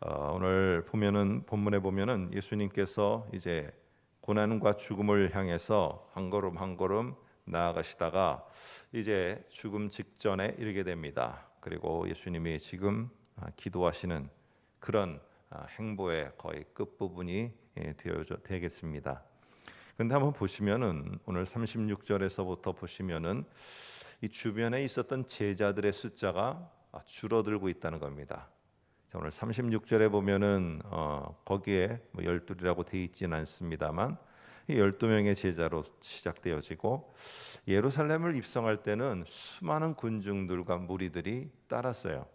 오늘 본문에 보면은 예수님께서 이제 고난과 죽음을 향해서 한 걸음 한 걸음 나아가시다가 이제 죽음 직전에 이르게 됩니다. 그리고 예수님이 지금 기도하시는 그런 행보의 거의 끝부분이 되겠습니다. 근데 한번 보시면은 오늘 36절에서부터 보시면은 이 주변에 있었던 제자들의 숫자가 줄어들고 있다는 겁니다. 자, 오늘 36절에 보면은 거기에 뭐 12이라고 되어 있지는 않습니다만 이 12명의 제자로 시작되어지고 예루살렘을 입성할 때는 수많은 군중들과 무리들이 따랐어요.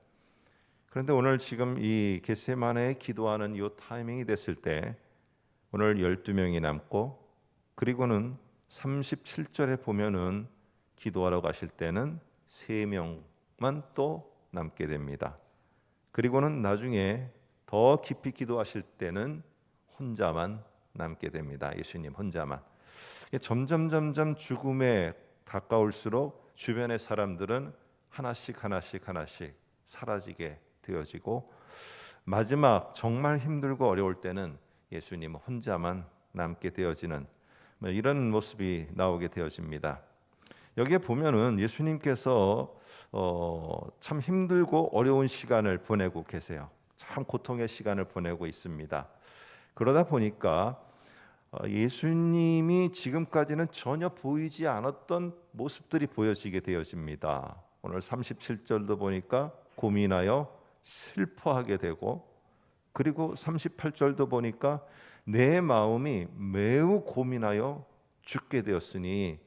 그런데 오늘 지금 이 겟세마네에 기도하는 이 타이밍이 됐을 때 오늘 12명이 남고 그리고는 37절에 보면은 기도하러 가실 때는 3명만 또 남게 됩니다. 그리고는 나중에 더 깊이 기도하실 때는 혼자만 남게 됩니다. 예수님 혼자만. 점점 죽음에 가까울수록 주변의 사람들은 하나씩 사라지게 되어지고 마지막 정말 힘들고 어려울 때는 예수님 혼자만 남게 되어지는 이런 모습이 나오게 되어집니다. 여기에 보면은 예수님께서 참 힘들고 어려운 시간을 보내고 계세요. 참 고통의 시간을 보내고 있습니다. 그러다 보니까 예수님이 지금까지는 전혀 보이지 않았던 모습들이 보여지게 되어집니다. 오늘 37절도 보니까 고민하여 슬퍼하게 되고 그리고 38절도 보니까 내 마음이 매우 고민하여 죽게 되었으니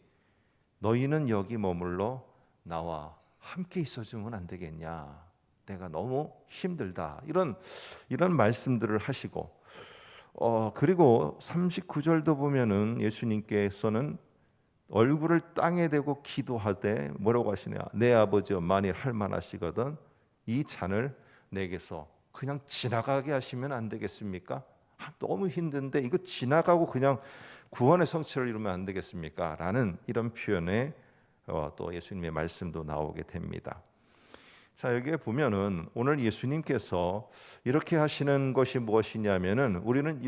너희는 여기 머물러 나와 함께 있어주면 안 되겠냐? 내가 너무 힘들다. 이런 말씀들을 하시고 그리고 39절도 보면은 예수님께서는 얼굴을 땅에 대고 기도하되 뭐라고 하시냐? 내 아버지여 만일 할 만하시거든 이 잔을 내게서 그냥 지나가게 하시면 안 되겠습니까? 너무 힘든데 이거 지나가고 그냥 구원의 성취를 이루면 안 되겠습니까? 라는 이런 표현에 또 예수님의 말씀도 나오게 됩니다. 자, 여기에 보면은 오늘 예수님께서 이렇게 하시는 것이 무엇이냐면은 우리는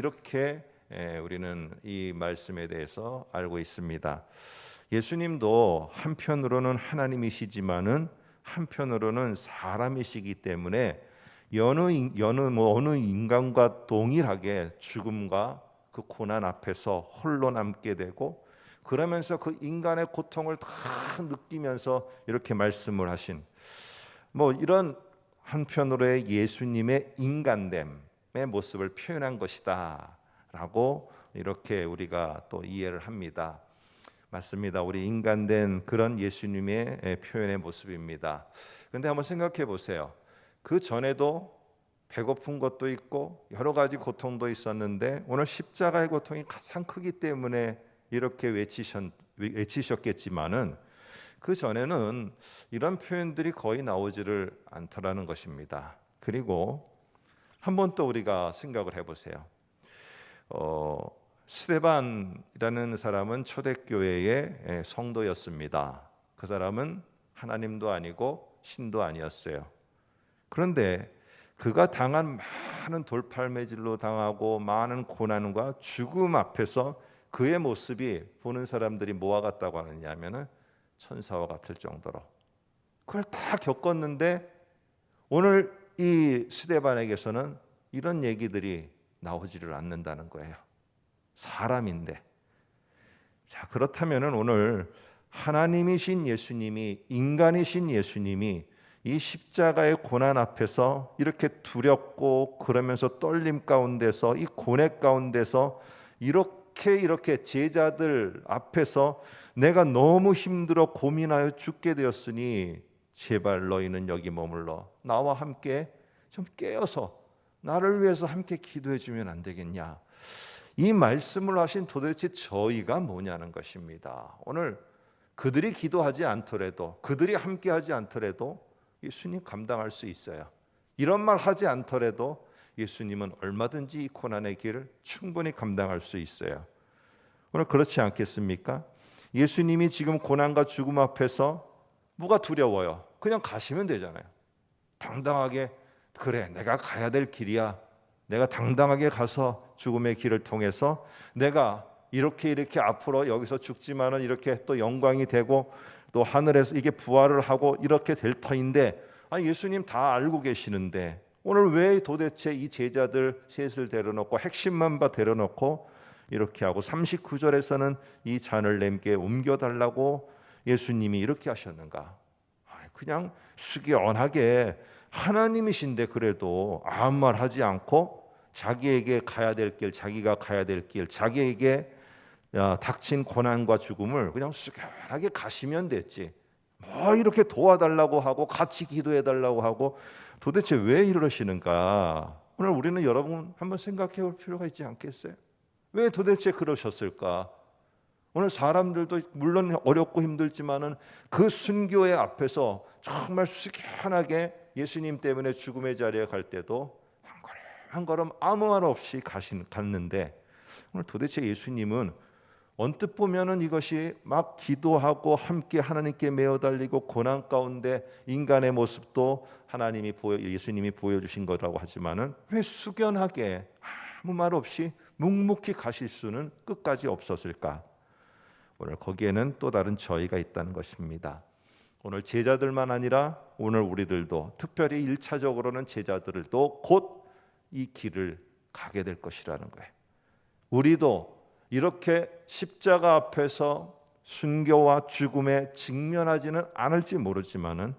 이 말씀에 대해서 알고 있습니다. 예수님도 한편으로는 하나님이시지만은 한편으로는 사람이시기 때문에 어느 인간과 동일하게 죽음과 그 고난 앞에서 홀로 남게 되고 그러면서 그 인간의 고통을 다 느끼면서 이렇게 말씀을 하신 이런 한편으로의 예수님의 인간됨의 모습을 표현한 것이다라고 이렇게 우리가 또 이해를 합니다. 맞습니다. 우리 인간된 그런 예수님의 표현의 모습입니다. 그런데 한번 생각해 보세요. 그 전에도 배고픈 것도 있고 여러 가지 고통도 있었는데 오늘 십자가의 고통이 가장 크기 때문에 이렇게 외치셨겠지만은 그 전에는 이런 표현들이 거의 나오지를 않더라는 것입니다. 그리고 한번 또 우리가 생각을 해보세요. 스데반이라는 사람은 초대교회의 성도였습니다. 그 사람은 하나님도 아니고 신도 아니었어요. 그런데 그가 당한 많은 돌팔매질로 당하고 많은 고난과 죽음 앞에서 그의 모습이 보는 사람들이 뭐와 같다고 하느냐면은 천사와 같을 정도로 그걸 다 겪었는데 오늘 이 스데반에게서는 이런 얘기들이 나오지를 않는다는 거예요. 사람인데. 자, 그렇다면은 오늘 하나님이신 예수님이 인간이신 예수님이 이 십자가의 고난 앞에서 이렇게 두렵고 그러면서 떨림 가운데서 이 고뇌 가운데서 이렇게 제자들 앞에서 내가 너무 힘들어 고민하여 죽게 되었으니 제발 너희는 여기 머물러 나와 함께 좀 깨어서 나를 위해서 함께 기도해 주면 안 되겠냐? 이 말씀을 하신 도대체 저희가 뭐냐는 것입니다. 오늘 그들이 기도하지 않더라도 그들이 함께 하지 않더라도 예수님 감당할 수 있어요. 이런 말 하지 않더라도 예수님은 얼마든지 이 고난의 길을 충분히 감당할 수 있어요. 오늘 그렇지 않겠습니까? 예수님이 지금 고난과 죽음 앞에서 뭐가 두려워요? 그냥 가시면 되잖아요. 당당하게 그래, 내가 가야 될 길이야. 내가 당당하게 가서 죽음의 길을 통해서 내가 이렇게 앞으로 여기서 죽지만은 이렇게 또 영광이 되고 또 하늘에서 이게 부활을 하고 이렇게 될 터인데, 예수님 다 알고 계시는데 오늘 왜 도대체 이 제자들 셋을 데려놓고 핵심만 데려놓고 이렇게 하고 39절에서는 이 잔을 냄게 옮겨달라고 예수님이 이렇게 하셨는가? 그냥 숙연하게 하나님이신데 그래도 아무 말 하지 않고 자기에게 가야 될 길, 자기가 가야 될 길, 자기에게 닥친 고난과 죽음을 그냥 숙연하게 가시면 됐지. 뭐 이렇게 도와달라고 하고 같이 기도해달라고 하고 도대체 왜 이러시는가? 오늘 우리는 여러분 한번 생각해 볼 필요가 있지 않겠어요? 왜 도대체 그러셨을까? 오늘 사람들도 물론 어렵고 힘들지만은 그 순교의 앞에서 정말 숙연하게 예수님 때문에 죽음의 자리에 갈 때도 한 걸음 아무 말 없이 갔는데, 오늘 도대체 예수님은 언뜻 보면은 이것이 막 기도하고 함께 하나님께 매어 달리고 고난 가운데 인간의 모습도 예수님이 보여주신 거라고 하지만은 왜 숙연하게 아무 말 없이 묵묵히 가실 수는 끝까지 없었을까? 오늘 거기에는 또 다른 저희가 있다는 것입니다. 오늘 제자들만 아니라 오늘 우리들도, 특별히 1차적으로는 제자들도 곧 이 길을 가게 될 것이라는 거예요. 우리도 이렇게 십자가 앞에서 순교와 죽음에 직면하지는 않을지 모르지만은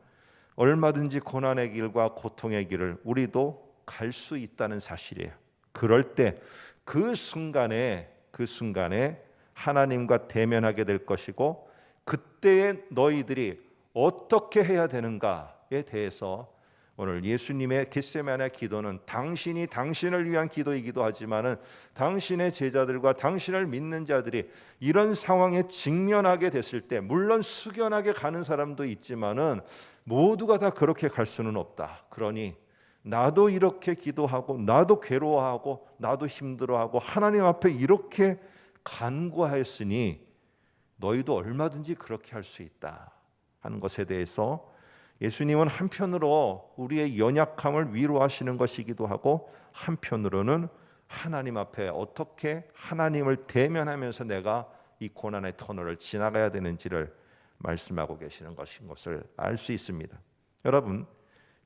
얼마든지 고난의 길과 고통의 길을 우리도 갈 수 있다는 사실이에요. 그럴 때 그 순간에 하나님과 대면하게 될 것이고, 그때의 너희들이 어떻게 해야 되는가에 대해서 오늘 예수님의 겟세마네 기도는 당신이 당신을 위한 기도이기도 하지만은 당신의 제자들과 당신을 믿는 자들이 이런 상황에 직면하게 됐을 때, 물론 숙연하게 가는 사람도 있지만은 모두가 다 그렇게 갈 수는 없다. 그러니 나도 이렇게 기도하고 나도 괴로워하고 나도 힘들어하고 하나님 앞에 이렇게 간구하였으니 너희도 얼마든지 그렇게 할 수 있다 하는 것에 대해서 예수님은 한편으로 우리의 연약함을 위로하시는 것이기도 하고, 한편으로는 하나님 앞에 어떻게 하나님을 대면하면서 내가 이 고난의 터널을 지나가야 되는지를 말씀하고 계시는 것인 것을 알 수 있습니다. 여러분,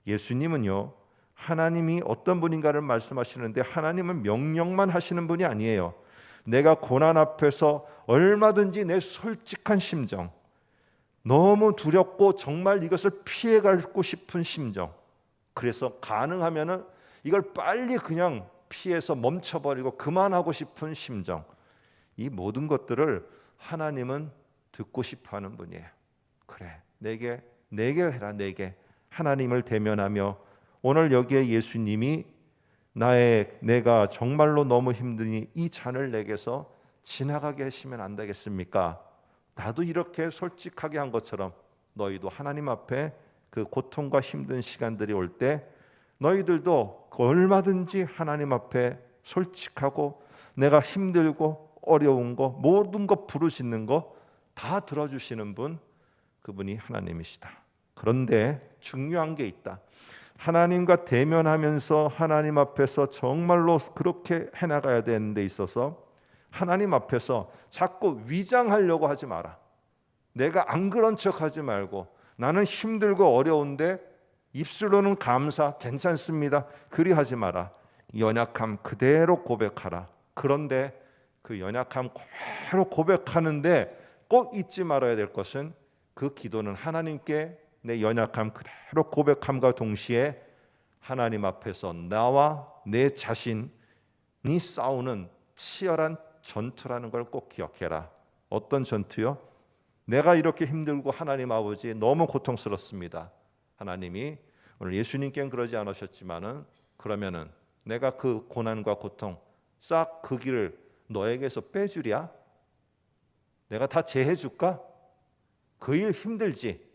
예수님은요, 하나님이 어떤 분인가를 말씀하시는데 하나님은 명령만 하시는 분이 아니에요. 내가 고난 앞에서 얼마든지 내 솔직한 심정, 너무 두렵고 정말 이것을 피해가고 싶은 심정, 그래서 가능하면은 이걸 빨리 그냥 피해서 멈춰버리고 그만하고 싶은 심정, 이 모든 것들을 하나님은 듣고 싶어하는 분이에요. 그래, 내게 해라, 내게. 하나님을 대면하며 오늘 여기에 예수님이 내가 정말로 너무 힘드니 이 잔을 내게서 지나가게 하시면 안 되겠습니까? 나도 이렇게 솔직하게 한 것처럼 너희도 하나님 앞에 그 고통과 힘든 시간들이 올 때 너희들도 얼마든지 하나님 앞에 솔직하고 내가 힘들고 어려운 거 모든 것 부르시는 거 다 들어주시는 분, 그분이 하나님이시다. 그런데 중요한 게 있다. 하나님과 대면하면서 하나님 앞에서 정말로 그렇게 해나가야 되는 데 있어서 하나님 앞에서 자꾸 위장하려고 하지 마라. 내가 안 그런 척하지 말고, 나는 힘들고 어려운데 입술로는 감사, 괜찮습니다, 그리 하지 마라. 연약함 그대로 고백하라. 그런데 그 연약함 그대로 고백하는데 꼭 잊지 말아야 될 것은, 그 기도는 하나님께 내 연약함 그대로 고백함과 동시에 하나님 앞에서 나와 내 자신이 싸우는 치열한 전투라는 걸 꼭 기억해라. 어떤 전투요? 내가 이렇게 힘들고 하나님 아버지 너무 고통스럽습니다. 하나님이 오늘 예수님께는 그러지 않으셨지만은, 그러면은 내가 그 고난과 고통 싹 그 길을 너에게서 빼주랴? 내가 다 제해 줄까? 그 일 힘들지?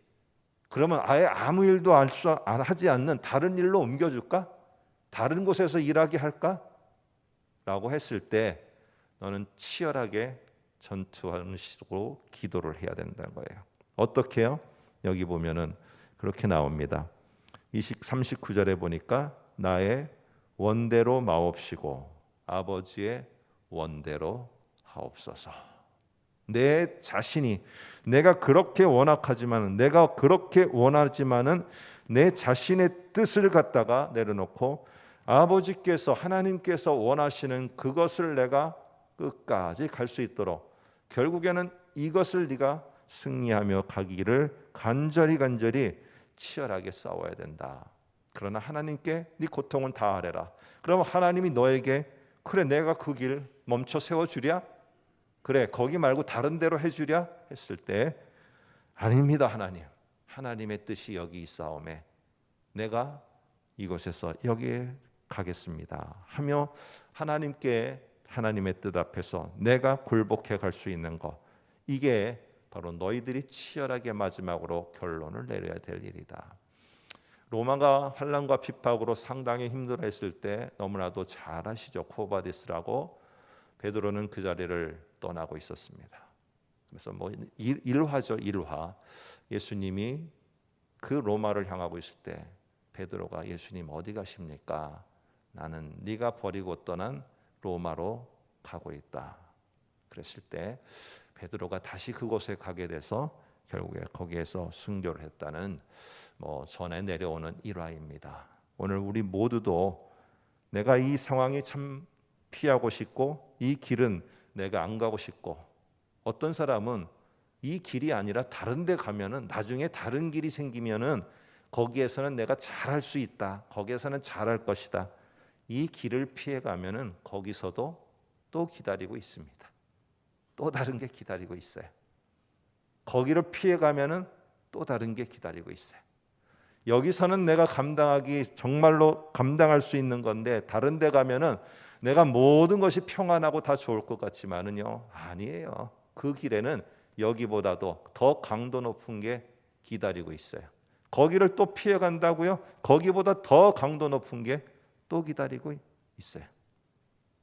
그러면 아예 아무 일도 하지 않는 다른 일로 옮겨줄까? 다른 곳에서 일하게 할까? 라고 했을 때 너는 치열하게 전투하는 식으로 기도를 해야 된다는 거예요. 어떻게요? 여기 보면은 그렇게 나옵니다. 39절에 보니까 나의 원대로 마옵시고 아버지의 원대로 하옵소서. 내 자신이 내가 그렇게 원하지만은 내 자신의 뜻을 갖다가 내려놓고 아버지께서 하나님께서 원하시는 그것을 내가 끝까지 갈 수 있도록 결국에는 이것을 네가 승리하며 가기를 간절히 치열하게 싸워야 된다. 그러나 하나님께 네 고통은 다 아뢰라. 그러면 하나님이 너에게 그래 내가 그 길 멈춰 세워주랴? 그래 거기 말고 다른 데로 해주랴? 했을 때 아닙니다 하나님. 하나님의 뜻이 여기 있사오매 내가 이곳에서 여기에 가겠습니다 하며 하나님의 뜻 앞에서 내가 굴복해 갈 수 있는 것, 이게 바로 너희들이 치열하게 마지막으로 결론을 내려야 될 일이다. 로마가 환난과 핍박으로 상당히 힘들어했을 때 너무나도 잘 아시죠. 코바디스라고 베드로는 그 자리를 떠나고 있었습니다. 그래서 일화죠. 예수님이 그 로마를 향하고 있을 때 베드로가 예수님 어디 가십니까? 나는 네가 버리고 떠난 로마로 가고 있다. 그랬을 때 베드로가 다시 그곳에 가게 돼서 결국에 거기에서 순교를 했다는 전에 내려오는 일화입니다. 오늘 우리 모두도 내가 이 상황이 참 피하고 싶고 이 길은 내가 안 가고 싶고, 어떤 사람은 이 길이 아니라 다른 데 가면은 나중에 다른 길이 생기면은 거기에서는 내가 잘할 수 있다. 거기에서는 잘할 것이다. 이 길을 피해 가면은 거기서도 또 기다리고 있습니다. 또 다른 게 기다리고 있어요. 거기를 피해 가면은 또 다른 게 기다리고 있어요. 여기서는 내가 정말로 감당할 수 있는 건데 다른 데 가면은 내가 모든 것이 평안하고 다 좋을 것 같지만은요, 아니에요. 그 길에는 여기보다도 더 강도 높은 게 기다리고 있어요. 거기를 또 피해 간다고요? 거기보다 더 강도 높은 게 또 기다리고 있어요.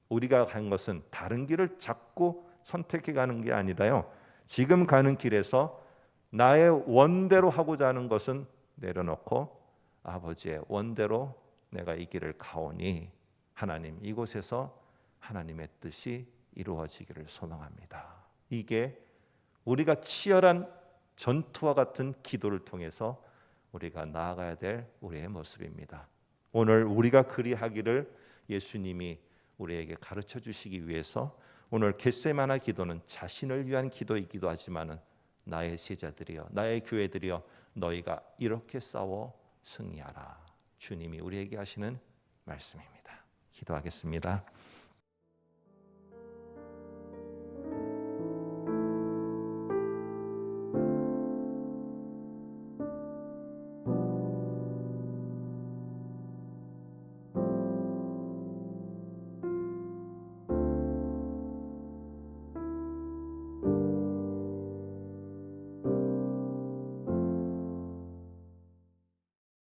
우리가 간 것은 다른 길을 자꾸 선택해 가는 게 아니라요, 지금 가는 길에서 나의 원대로 하고자 하는 것은 내려놓고 아버지의 원대로 내가 이 길을 가오니 하나님, 이곳에서 하나님의 뜻이 이루어지기를 소망합니다. 이게 우리가 치열한 전투와 같은 기도를 통해서 우리가 나아가야 될 우리의 모습입니다. 오늘 우리가 그리하기를 예수님이 우리에게 가르쳐 주시기 위해서 오늘 겟세마나 기도는 자신을 위한 기도이기도 하지만은 나의 제자들이여, 나의 교회들이여, 너희가 이렇게 싸워 승리하라. 주님이 우리에게 하시는 말씀입니다. 기도하겠습니다.